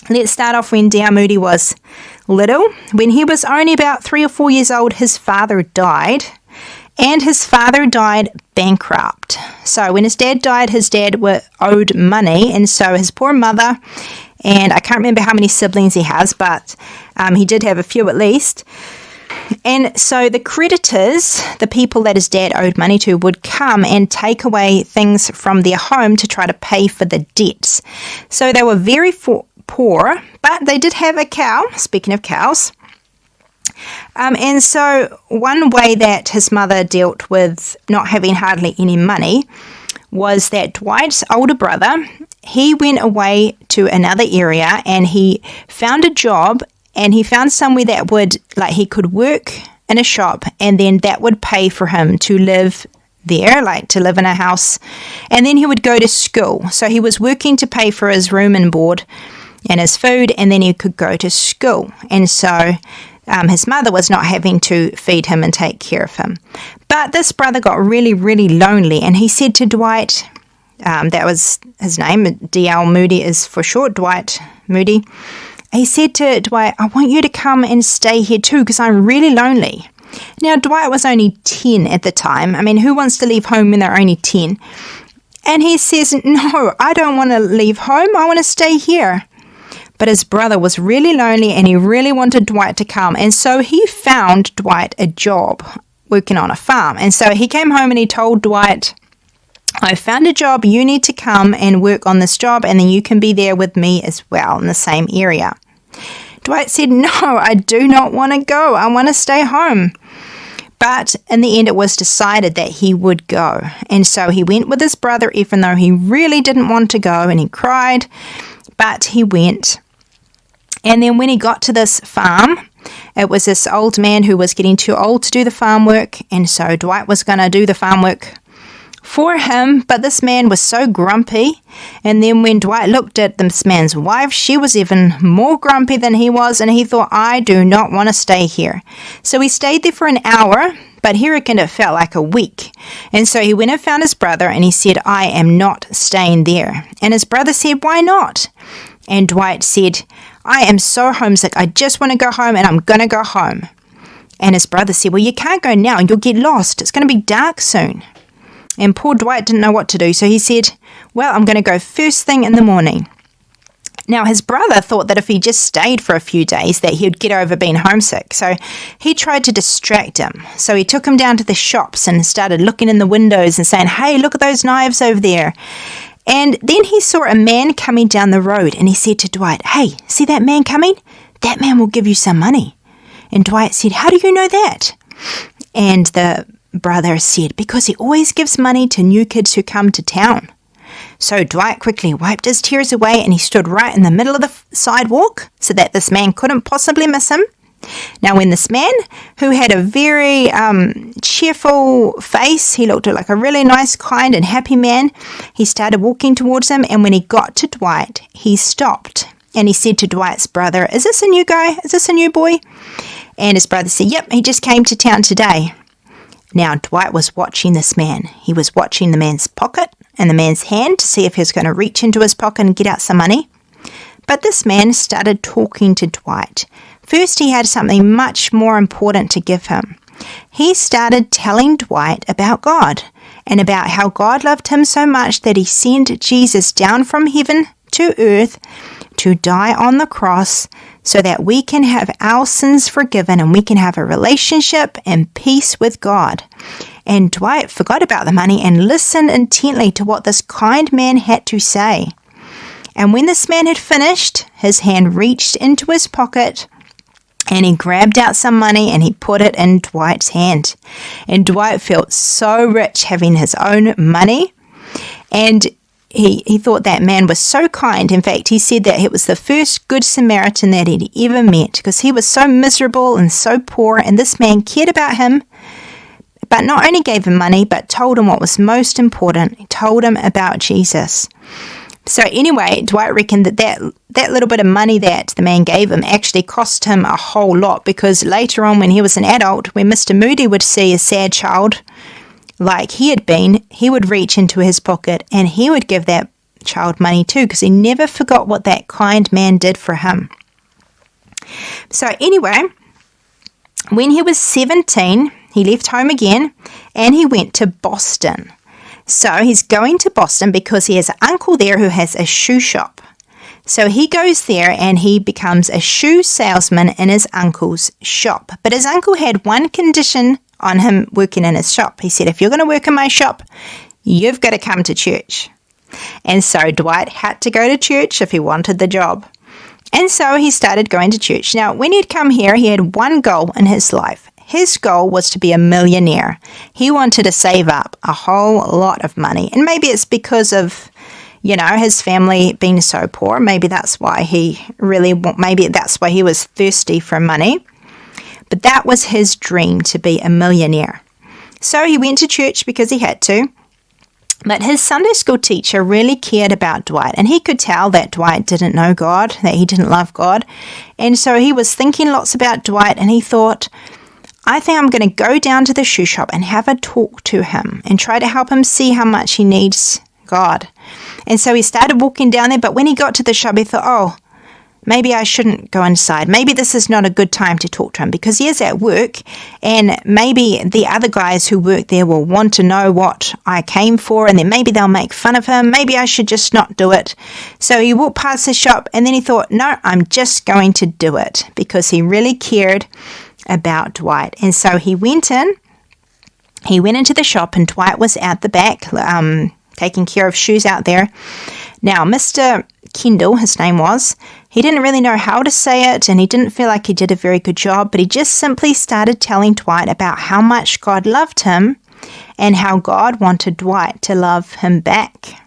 Let's start off when D.L Moody was little. When he was only about 3 or 4 years old, his father died. And his father died bankrupt. So when his dad died, his dad owed money. And so his poor mother, and I can't remember how many siblings he has, but he did have a few at least. And so the creditors, the people that his dad owed money to, would come and take away things from their home to try to pay for the debts. So they were very poor, but they did have a cow, speaking of cows. And so one way that his mother dealt with not having hardly any money was that Dwight's older brother, he went away to another area and he found a job, and he found somewhere that would, like, he could work in a shop, and then that would pay for him to live there, like to live in a house. And then he would go to school. So he was working to pay for his room and board and his food, and then he could go to school. And so his mother was not having to feed him and take care of him. But this brother got really, really lonely, and he said to Dwight, that was his name, D.L Moody is for short, Dwight Moody. He said to Dwight, I want you to come and stay here too, because I'm really lonely. Now, Dwight was only 10 at the time. I mean, who wants to leave home when they're only 10? And he says, no, I don't want to leave home. I want to stay here. But his brother was really lonely, and he really wanted Dwight to come. And so he found Dwight a job working on a farm. And so he came home and he told Dwight, I found a job. You need to come and work on this job, and then you can be there with me as well in the same area. Dwight said, no, I do not want to go. I want to stay home. But in the end, it was decided that he would go. And so he went with his brother, even though he really didn't want to go, and he cried, but he went. And then when he got to this farm, it was this old man who was getting too old to do the farm work. And so Dwight was going to do the farm work for him, but this man was so grumpy. And then when Dwight looked at this man's wife, she was even more grumpy than he was, and he thought, I do not want to stay here. So he stayed there for an hour, but he reckoned it felt like a week. And so he went and found his brother, and he said, I am not staying there. And his brother said, why not? And Dwight said, I am so homesick. I just want to go home, and I'm going to go home. And his brother said, well, you can't go now. You'll get lost. It's going to be dark soon. And poor Dwight didn't know what to do, so he said, well, I'm going to go first thing in the morning. Now, his brother thought that if he just stayed for a few days, that he'd get over being homesick. So he tried to distract him. So he took him down to the shops and started looking in the windows and saying, hey, look at those knives over there. And then he saw a man coming down the road, and he said to Dwight, hey, see that man coming? That man will give you some money. And Dwight said, how do you know that? And the brother said, because he always gives money to new kids who come to town. So Dwight quickly wiped his tears away, and he stood right in the middle of the sidewalk so that this man couldn't possibly miss him. Now, when this man, who had a very cheerful face, he looked like a really nice, kind, and happy man, he started walking towards him, and when he got to Dwight, he stopped, and he said to Dwight's brother, is this a new guy? Is this a new boy? And his brother said, yep, he just came to town today. Now, Dwight was watching this man. He was watching the man's pocket and the man's hand to see if he was going to reach into his pocket and get out some money. But this man started talking to Dwight. First, he had something much more important to give him. He started telling Dwight about God and about how God loved him so much that he sent Jesus down from heaven to earth to die on the cross so that we can have our sins forgiven and we can have a relationship and peace with God. And Dwight forgot about the money and listened intently to what this kind man had to say. And when this man had finished, his hand reached into his pocket and he grabbed out some money and he put it in Dwight's hand. And Dwight felt so rich having his own money. And he thought that man was so kind. In fact, he said that it was the first good Samaritan that he'd ever met because he was so miserable and so poor, and this man cared about him, but not only gave him money, but told him what was most important. He told him about Jesus. So anyway, Dwight reckoned that little bit of money that the man gave him actually cost him a whole lot, because later on when he was an adult, when Mr. Moody would see a sad child like he had been, he would reach into his pocket and he would give that child money too, because he never forgot what that kind man did for him. So anyway, when he was 17, he left home again and he went to Boston. So he's going to Boston because he has an uncle there who has a shoe shop. So he goes there and he becomes a shoe salesman in his uncle's shop. But his uncle had one condition on him working in his shop. He said, if you're going to work in my shop, you've got to come to church. And so Dwight had to go to church if he wanted the job. And so he started going to church. Now, when he'd come here, he had one goal in his life. His goal was to be a millionaire. He wanted to save up a whole lot of money. And maybe it's because of, his family being so poor. Maybe that's why he was thirsty for money. But that was his dream, to be a millionaire. So he went to church because he had to. But his Sunday school teacher really cared about Dwight, and he could tell that Dwight didn't know God, that he didn't love God. And so he was thinking lots about Dwight, and he thought, I think I'm going to go down to the shoe shop and have a talk to him and try to help him see how much he needs God. And so he started walking down there, but when he got to the shop, he thought, maybe I shouldn't go inside. Maybe this is not a good time to talk to him because he is at work, and maybe the other guys who work there will want to know what I came for, and then maybe they'll make fun of him. Maybe I should just not do it. So he walked past the shop, and then he thought, no, I'm just going to do it because he really cared about Dwight. And so he went in. He went into the shop, and Dwight was out the back taking care of shoes out there. Now, Mr. Kendall, his name was, he didn't really know how to say it, and he didn't feel like he did a very good job, but he just simply started telling Dwight about how much God loved him and how God wanted Dwight to love him back.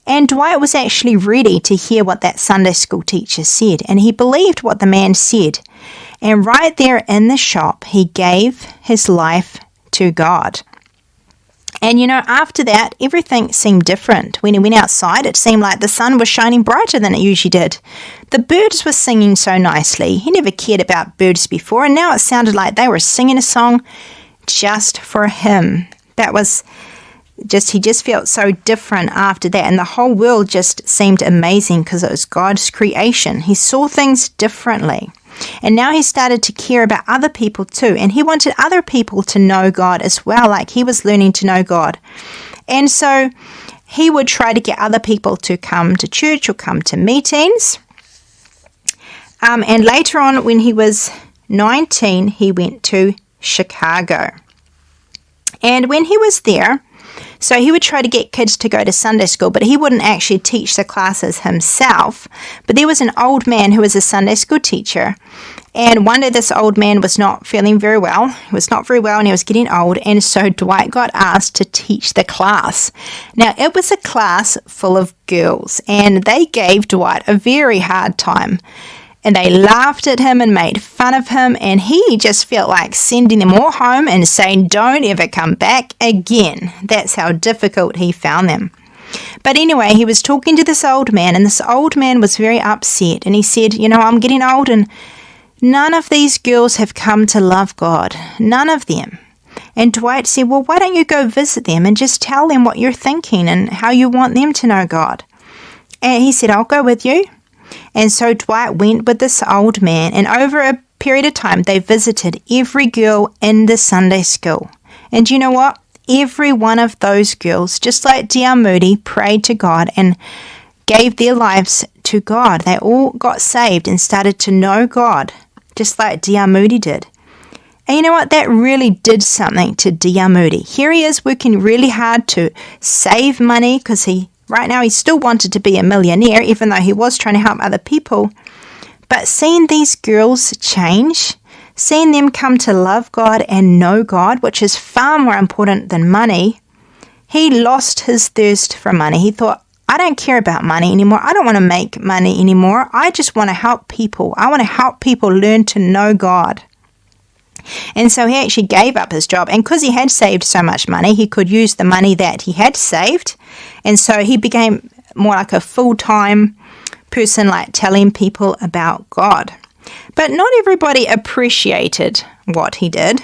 And Dwight was actually ready to hear what that Sunday school teacher said, and he believed what the man said. And right there in the shop, he gave his life to God. And after that, everything seemed different. When he went outside, it seemed like the sun was shining brighter than it usually did. The birds were singing so nicely. He never cared about birds before, and now it sounded like they were singing a song just for him. He just felt so different after that, and the whole world just seemed amazing because it was God's creation. He saw things differently. And now he started to care about other people too. And he wanted other people to know God as well, like he was learning to know God. And so he would try to get other people to come to church or come to meetings. And later on, when he was 19, he went to Chicago. And when he was there, so he would try to get kids to go to Sunday school, but he wouldn't actually teach the classes himself. But there was an old man who was a Sunday school teacher. And one day this old man was not feeling very well. He was not very well and he was getting old. And so Dwight got asked to teach the class. Now, it was a class full of girls, and they gave Dwight a very hard time. And they laughed at him and made fun of him, and he just felt like sending them all home and saying, don't ever come back again. That's how difficult he found them. But anyway, he was talking to this old man, and this old man was very upset. And he said, I'm getting old, and none of these girls have come to love God. None of them. And Dwight said, well, why don't you go visit them and just tell them what you're thinking and how you want them to know God? And he said, I'll go with you. And so Dwight went with this old man, and over a period of time, they visited every girl in the Sunday school. And you know what? Every one of those girls, just like D.L Moody, prayed to God and gave their lives to God. They all got saved and started to know God, just like D.L Moody did. And you know what? That really did something to D.L Moody. Here he is working really hard to save money because right now, he still wanted to be a millionaire, even though he was trying to help other people. But seeing these girls change, seeing them come to love God and know God, which is far more important than money, he lost his thirst for money. He thought, I don't care about money anymore. I don't want to make money anymore. I just want to help people. I want to help people learn to know God. And so he actually gave up his job. And because he had saved so much money, he could use the money that he had saved. And so he became more like a full-time person, like telling people about God. But not everybody appreciated what he did.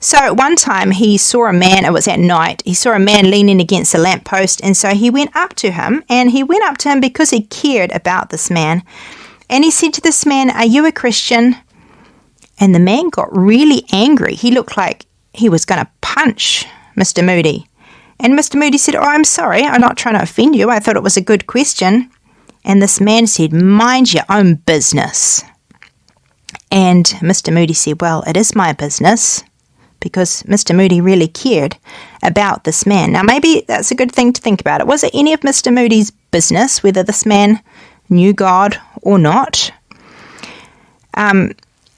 So one time he saw a man, it was at night, he saw a man leaning against a lamppost, and so he went up to him, and he went up to him because he cared about this man. And he said to this man, "Are you a Christian?" And the man got really angry. He looked like he was going to punch Mr. Moody. And Mr. Moody said, "Oh, I'm sorry, I'm not trying to offend you. I thought it was a good question." And this man said, "Mind your own business." And Mr. Moody said, "Well, it is my business," because Mr. Moody really cared about this man. Now, maybe that's a good thing to think about. Was it any of Mr. Moody's business whether this man knew God or not?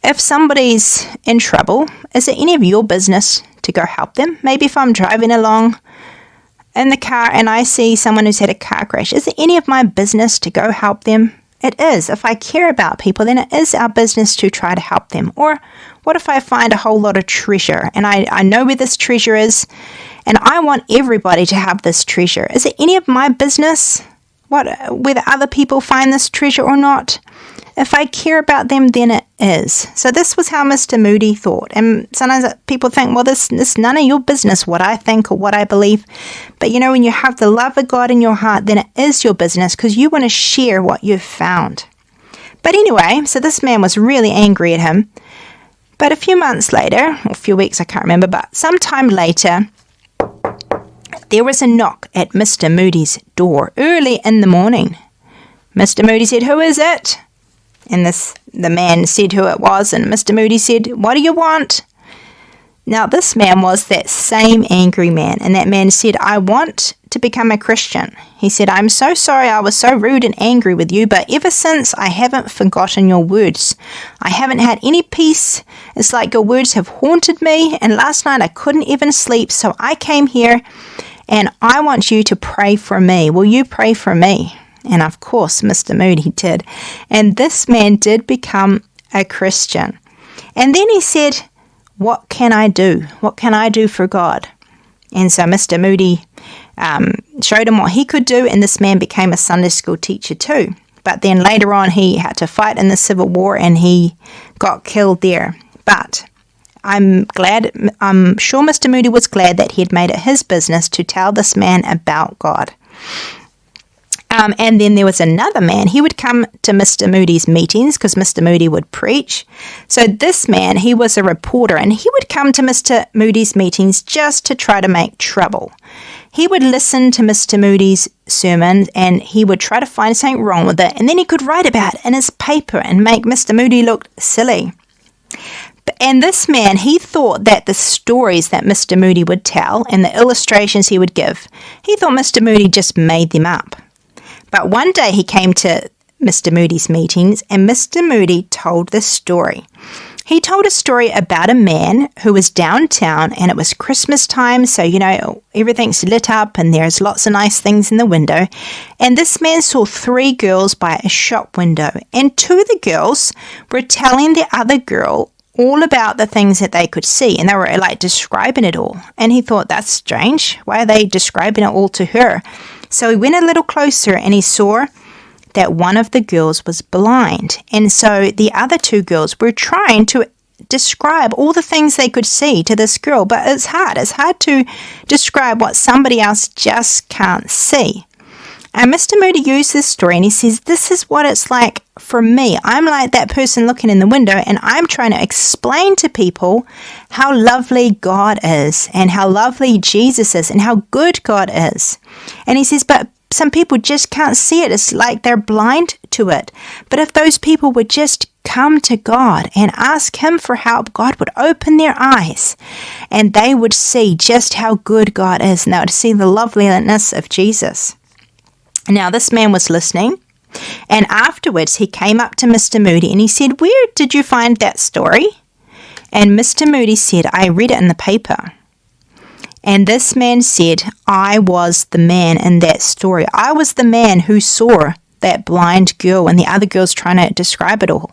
If somebody's in trouble, is it any of your business to go help them? Maybe if I'm driving along in the car and I see someone who's had a car crash, is it any of my business to go help them? It is. If I care about people, then it is our business to try to help them. Or what if I find a whole lot of treasure and I know where this treasure is and I want everybody to have this treasure? Is it any of my business whether other people find this treasure or not? If I care about them, then it is. So this was how Mr. Moody thought. And sometimes people think, well, this is none of your business what I think or what I believe. But you know, when you have the love of God in your heart, then it is your business because you want to share what you've found. But anyway, so this man was really angry at him. But a few months later, or a few weeks, I can't remember, but sometime later, there was a knock at Mr. Moody's door early in the morning. Mr. Moody said, "Who is it?" And the man said who it was, and Mr. Moody said, "What do you want?" Now, this man was that same angry man, and that man said, "I want to become a Christian." He said, "I'm so sorry I was so rude and angry with you, but ever since I haven't forgotten your words. I haven't had any peace. It's like your words have haunted me, and last night I couldn't even sleep, so I came here, and I want you to pray for me. Will you pray for me?" And of course, Mr. Moody did. And this man did become a Christian. And then he said, "What can I do? What can I do for God?" And so Mr. Moody showed him what he could do, and this man became a Sunday school teacher too. But then later on, he had to fight in the Civil War, and he got killed there. But I'm sure Mr. Moody was glad that he had made it his business to tell this man about God. And then there was another man. He would come to Mr. Moody's meetings because Mr. Moody would preach. So this man, he was a reporter, and he would come to Mr. Moody's meetings just to try to make trouble. He would listen to Mr. Moody's sermon, and he would try to find something wrong with it, and then he could write about it in his paper and make Mr. Moody look silly. And this man, he thought that the stories that Mr. Moody would tell and the illustrations he would give, he thought Mr. Moody just made them up. But one day he came to Mr. Moody's meetings, and Mr. Moody told this story. He told a story about a man who was downtown, and it was Christmas time, so, you know, everything's lit up and there's lots of nice things in the window. And this man saw 3 girls by a shop window, and 2 of the girls were telling the other girl all about the things that they could see, and they were like describing it all. And he thought, that's strange. Why are they describing it all to her? So he went a little closer, and he saw that one of the girls was blind. And so the other 2 girls were trying to describe all the things they could see to this girl, but it's hard. It's hard to describe what somebody else just can't see. And Mr. Moody used this story, and he says, this is what it's like for me. I'm like that person looking in the window, and I'm trying to explain to people how lovely God is, and how lovely Jesus is, and how good God is. And he says, but some people just can't see it. It's like they're blind to it. But if those people would just come to God and ask Him for help, God would open their eyes, and they would see just how good God is, and they would see the loveliness of Jesus. Now, this man was listening, and afterwards he came up to Mr. Moody and he said, where did you find that story? And Mr. Moody said, I read it in the paper. And this man said, I was the man in that story. I was the man who saw that blind girl and the other girls trying to describe it all.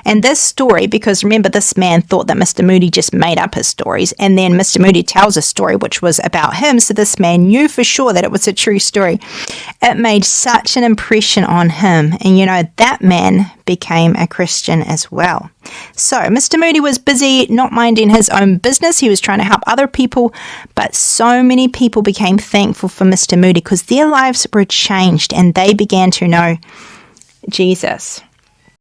And this story, because remember, this man thought that Mr. Moody just made up his stories, and then Mr. Moody tells a story which was about him, so this man knew for sure that it was a true story. It made such an impression on him, and that man became a Christian as well. So Mr. Moody was busy not minding his own business. He was trying to help other people, but so many people became thankful for Mr. Moody because their lives were changed and they began to know Jesus.